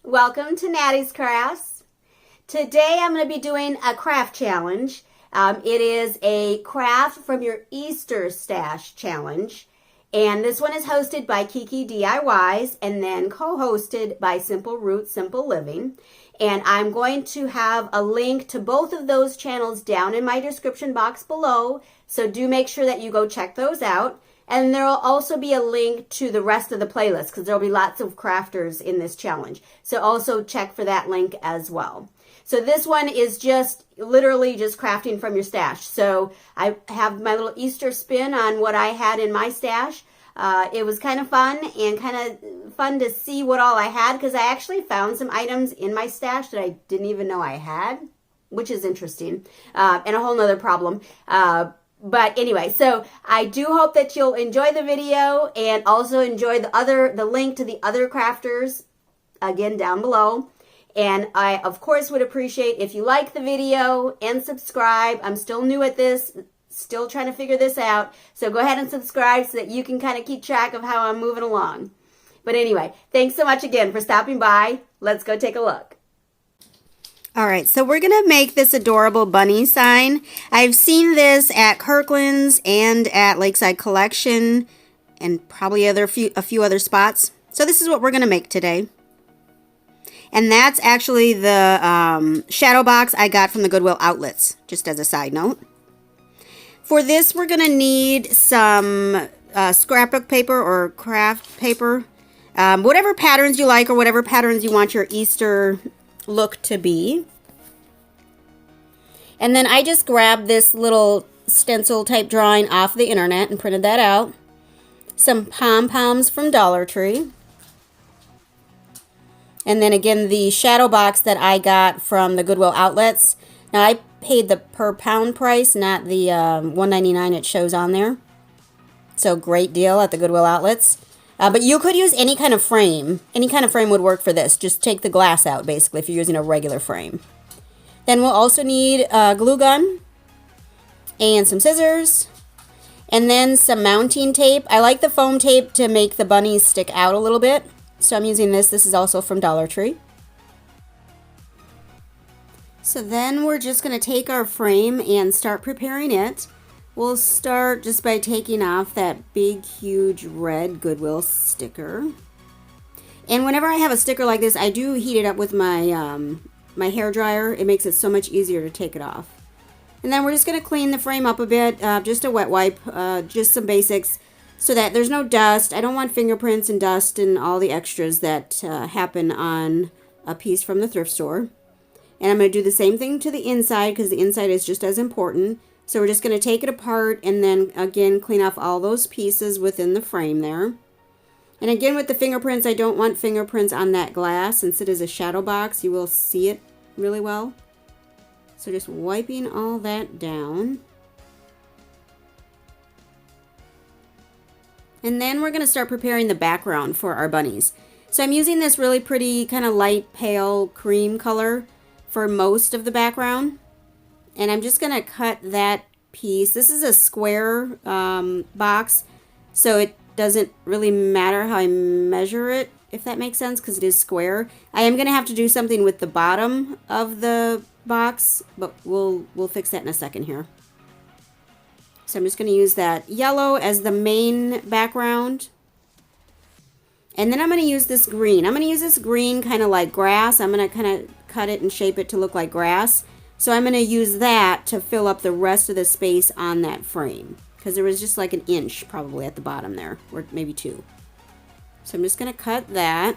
Welcome to Nattys Crafts. Today I'm going to be doing a craft challenge. It is a craft from your Easter stash challenge. And this one is hosted by Kiki DIYs and then co-hosted by Simple Roots, Simple Living. And I'm going to have a link to both of those channels down in my description box below. So do make sure that you go check those out. And there will also be a link to the rest of the playlist because there will be lots of crafters in this challenge. So also check for that link as well. So this one is just literally just crafting from your stash. So I have my little Easter spin on what I had in my stash. It was kind of fun and kind of fun to see what all I had because I actually found some items in my stash that I didn't even know I had, which is interesting and a whole nother problem. But anyway, so I do hope that you'll enjoy the video and also enjoy the link to the other crafters, again, down below. And I, of course, would appreciate if you like the video and subscribe. I'm still new at this, still trying to figure this out. So go ahead and subscribe so that you can kind of keep track of how I'm moving along. But anyway, thanks so much again for stopping by. Let's go take a look. All right, so we're going to make this adorable bunny sign. I've seen this at Kirkland's and at Lakeside Collection and probably a few other spots. So this is what we're going to make today. And that's actually the shadow box I got from the Goodwill outlets, just as a side note. For this, we're going to need some scrapbook paper or craft paper. Whatever patterns you like or whatever patterns you want your Easter look to be. And then I just grabbed this little stencil type drawing off the internet and printed that out. Some pom-poms from Dollar Tree. And then again the shadow box that I got from the Goodwill outlets. Now I paid the per pound price, not the $1.99 it shows on there. So great deal at the Goodwill outlets. But you could use any kind of frame. Any kind of frame would work for this. Just take the glass out, basically, if you're using a regular frame. Then we'll also need a glue gun and some scissors. And then some mounting tape. I like the foam tape to make the bunnies stick out a little bit. So I'm using this. This is also from Dollar Tree. So then we're just going to take our frame and start preparing it. We'll start just by taking off that big, huge red Goodwill sticker. And whenever I have a sticker like this, I do heat it up with my my hair dryer. It makes it so much easier to take it off. And then we're just going to clean the frame up a bit, just a wet wipe, just some basics, so that there's no dust. I don't want fingerprints and dust and all the extras that happen on a piece from the thrift store. And I'm going to do the same thing to the inside because the inside is just as important. So we're just going to take it apart and then again clean off all those pieces within the frame there. And again with the fingerprints, I don't want fingerprints on that glass. Since it is a shadow box, you will see it really well. So just wiping all that down. And then we're going to start preparing the background for our bunnies. So I'm using this really pretty kind of light pale cream color for most of the background. And I'm just going to cut that piece. This is a square box, so it doesn't really matter how I measure it, if that makes sense, because it is square. I am going to have to do something with the bottom of the box, but we'll fix that in a second here. So I'm just going to use that yellow as the main background. And then I'm going to use this green. I'm going to use this green kind of like grass. I'm going to kind of cut it and shape it to look like grass. So I'm going to use that to fill up the rest of the space on that frame. Because there was just like an inch probably at the bottom there, or maybe 2. So I'm just going to cut that.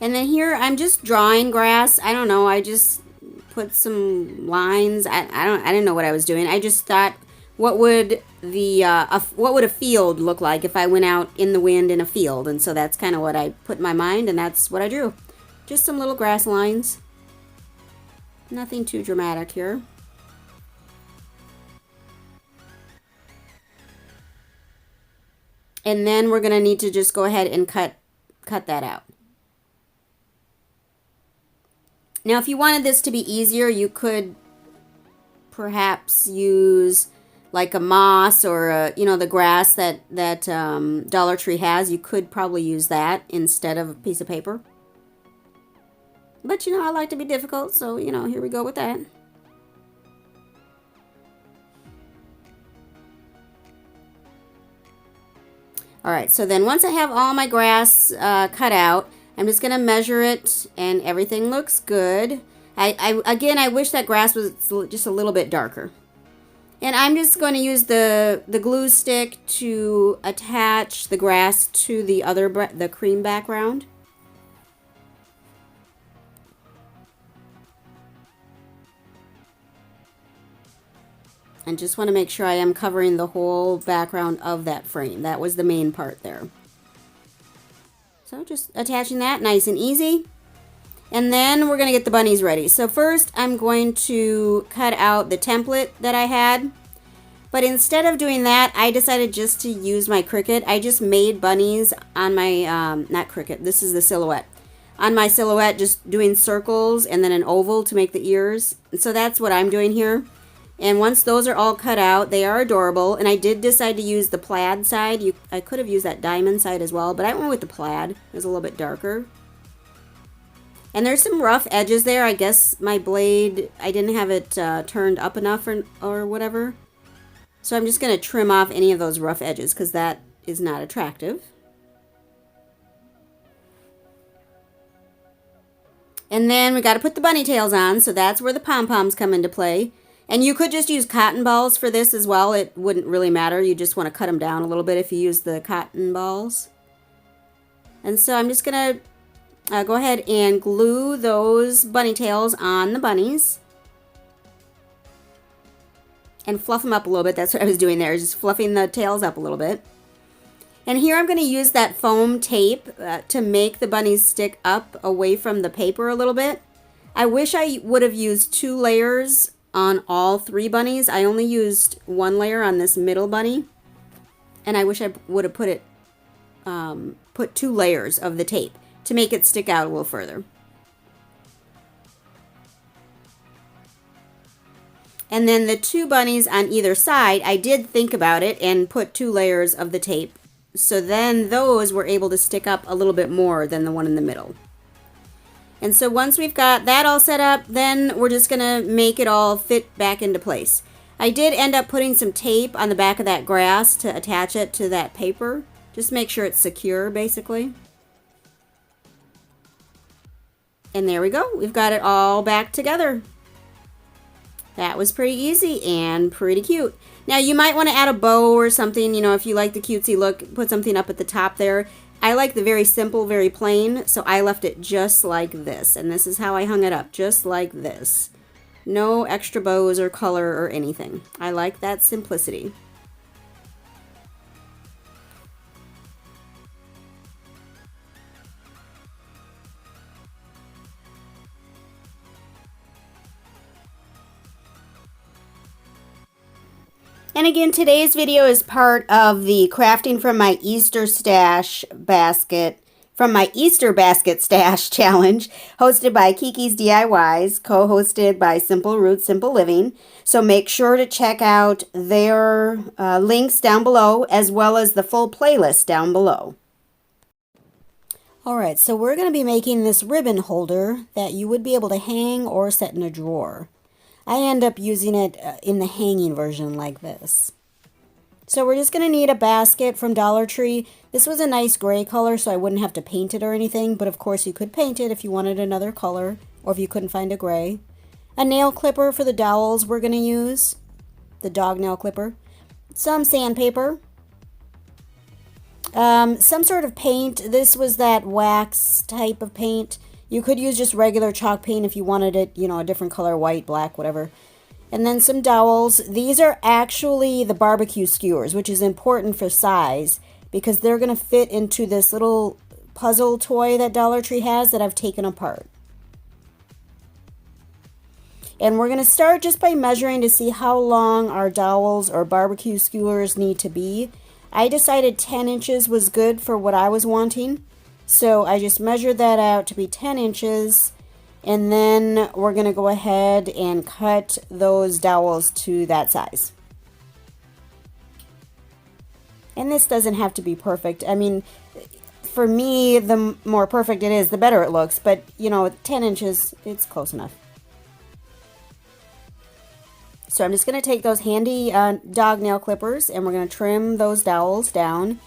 And then here I'm just drawing grass. I don't know, I just put some lines. I didn't know what I was doing. I just thought, what would a field look like if I went out in the wind in a field? And so that's kind of what I put in my mind, and that's what I drew. Just some little grass lines. Nothing too dramatic here. And then we're going to need to just go ahead and cut that out. Now, if you wanted this to be easier, you could perhaps use like a moss or the grass that Dollar Tree has. You could probably use that instead of a piece of paper. But I like to be difficult, so here we go with that. All right, so then once I have all my grass cut out, I'm just going to measure it, and everything looks good. Again, I wish that grass was just a little bit darker. And I'm just going to use the glue stick to attach the grass to the cream background. And just want to make sure I am covering the whole background of that frame. That was the main part there. So just attaching that nice and easy. And then we're going to get the bunnies ready. So first I'm going to cut out the template that I had. But instead of doing that, I decided just to use my Cricut. I just made bunnies on my, not Cricut, this is the silhouette. On my silhouette, just doing circles and then an oval to make the ears. And so that's what I'm doing here. And once those are all cut out, they are adorable. And I did decide to use the plaid side. I could have used that diamond side as well, but I went with the plaid. It was a little bit darker. And there's some rough edges there. I guess my blade, I didn't have it turned up enough or whatever. So I'm just going to trim off any of those rough edges because that is not attractive. And then we got to put the bunny tails on, so that's where the pom-poms come into play. And you could just use cotton balls for this as well. It wouldn't really matter. You just want to cut them down a little bit if you use the cotton balls. And so I'm just going to go ahead and glue those bunny tails on the bunnies. And fluff them up a little bit. That's what I was doing there, just fluffing the tails up a little bit. And here I'm going to use that foam tape to make the bunnies stick up away from the paper a little bit. I wish I would have used 2 layers on all 3 bunnies. I only used 1 layer on this middle bunny, and I wish I would have put 2 layers of the tape to make it stick out a little further. And then the 2 bunnies on either side, I did think about it and put 2 layers of the tape, so then those were able to stick up a little bit more than the one in the middle. And so once we've got that all set up, then we're just going to make it all fit back into place. I did end up putting some tape on the back of that grass to attach it to that paper. Just make sure it's secure, basically. And there we go. We've got it all back together. That was pretty easy and pretty cute. Now you might want to add a bow or something, if you like the cutesy look, put something up at the top there. I like the very simple, very plain, so I left it just like this. And this is how I hung it up, just like this. No extra bows or color or anything. I like that simplicity. And again, today's video is part of the Crafting from my Easter Stash Basket, from my Easter Basket Stash Challenge, hosted by Kiki's DIYs, co-hosted by Simple Roots, Simple Living. So make sure to check out their links down below, as well as the full playlist down below. Alright, so we're going to be making this ribbon holder that you would be able to hang or set in a drawer. I end up using it in the hanging version like this. So we're just going to need a basket from Dollar Tree. This was a nice gray color, so I wouldn't have to paint it or anything, but of course you could paint it if you wanted another color, or if you couldn't find a gray. A nail clipper for the dowels we're going to use, the dog nail clipper. Some sandpaper. Some sort of paint. This was that wax type of paint. You could use just regular chalk paint if you wanted it, a different color, white, black, whatever. And then some dowels. These are actually the barbecue skewers, which is important for size because they're going to fit into this little puzzle toy that Dollar Tree has that I've taken apart. And we're going to start just by measuring to see how long our dowels or barbecue skewers need to be. I decided 10 inches was good for what I was wanting. So I just measured that out to be 10 inches, And then we're going to go ahead and cut those dowels to that size. And this doesn't have to be perfect. I mean, for me, the more perfect it is, the better it looks. But, you know, 10 inches, it's close enough. So I'm just going to take those handy dog nail clippers and we're going to trim those dowels down.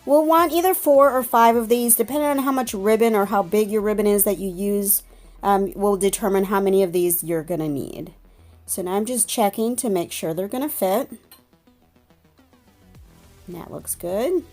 We'll want either 4 or 5 of these, depending on how much ribbon or how big your ribbon is that you use, will determine how many of these you're going to need. So now I'm just checking to make sure they're going to fit. And that looks good.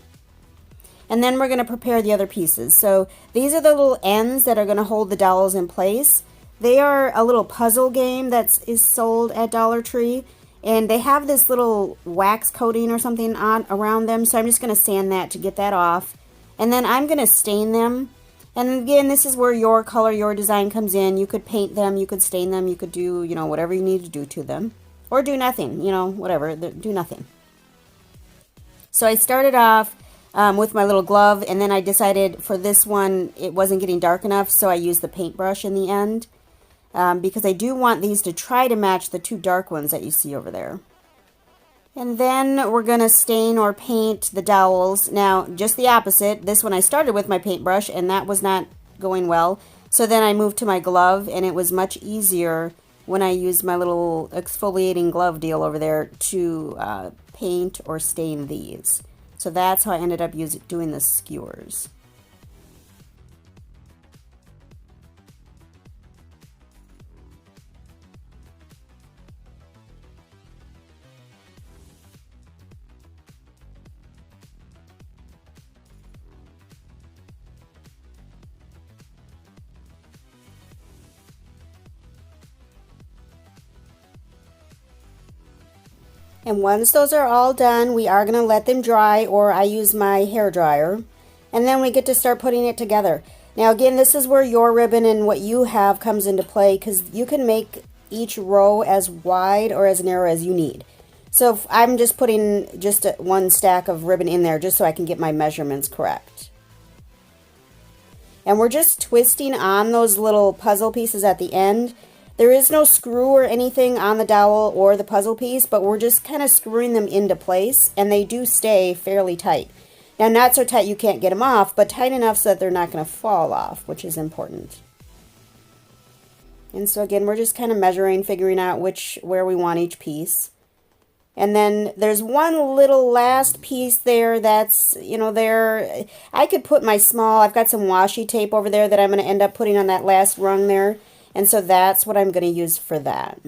And then we're going to prepare the other pieces. So these are the little ends that are going to hold the dowels in place. They are a little puzzle game that is sold at Dollar Tree. And they have this little wax coating or something on around them. So I'm just going to sand that to get that off. And then I'm going to stain them. And again, this is where your color, your design comes in. You could paint them, you could stain them, you could do, you know, whatever you need to do to them. Or do nothing, you know, whatever, do nothing. So I started off with my little glove, and then I decided for this one it wasn't getting dark enough, so I used the paintbrush in the end. Because I do want these to try to match the 2 dark ones that you see over there. And then we're going to stain or paint the dowels. Now, just the opposite. This one I started with my paintbrush, and that was not going well. So then I moved to my glove, and it was much easier when I used my little exfoliating glove deal over there to paint or stain these. So that's how I ended up doing the skewers. And once those are all done, we are going to let them dry, or I use my hair dryer. And then we get to start putting it together. Now again, this is where your ribbon and what you have comes into play, because you can make each row as wide or as narrow as you need. So I'm just putting just one stack of ribbon in there just so I can get my measurements correct. And we're just twisting on those little puzzle pieces at the end. There is no screw or anything on the dowel or the puzzle piece, but we're just kind of screwing them into place, and they do stay fairly tight. Now, not so tight you can't get them off, but tight enough so that they're not going to fall off, which is important. And so again, we're just kind of measuring, figuring out where we want each piece. And then there's one little last piece there that's, you know, there. I could put my I've got some washi tape over there that I'm going to end up putting on that last rung there. And so that's what I'm going to use for that.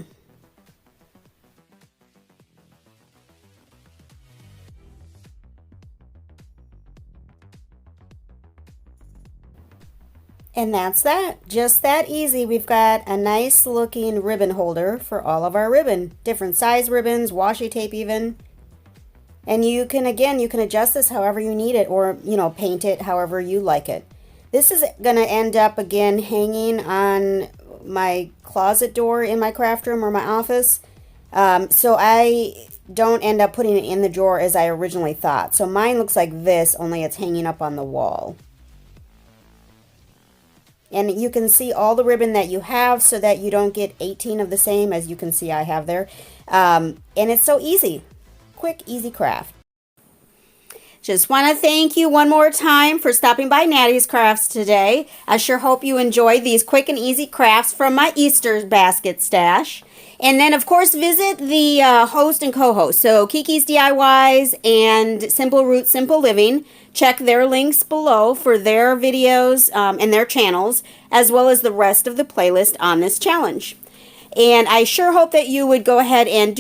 And that's that. Just that easy. We've got a nice looking ribbon holder for all of our ribbon. Different size ribbons, washi tape even. And you can adjust this however you need it, or, you know, paint it however you like it. This is going to end up, again, hanging on my closet door in my craft room or my office. So I don't end up putting it in the drawer as I originally thought. So mine looks like this, only it's hanging up on the wall. And you can see all the ribbon that you have so that you don't get 18 of the same, as you can see I have there. And it's so easy. Quick, easy craft. Just want to thank you one more time for stopping by Nattys Crafts today. I sure hope you enjoyed these quick and easy crafts from my Easter basket stash. And then, of course, visit the host and co-host, so Kiki's DIYs and Simple Roots Simple Living. Check their links below for their videos and their channels, as well as the rest of the playlist on this challenge. And I sure hope that you would go ahead and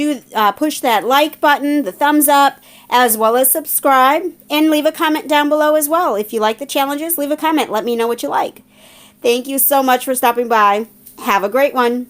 push that like button, the thumbs up, as well as subscribe, and leave a comment down below as well. If you like the challenges, leave a comment. Let me know what you like. Thank you so much for stopping by. Have a great one.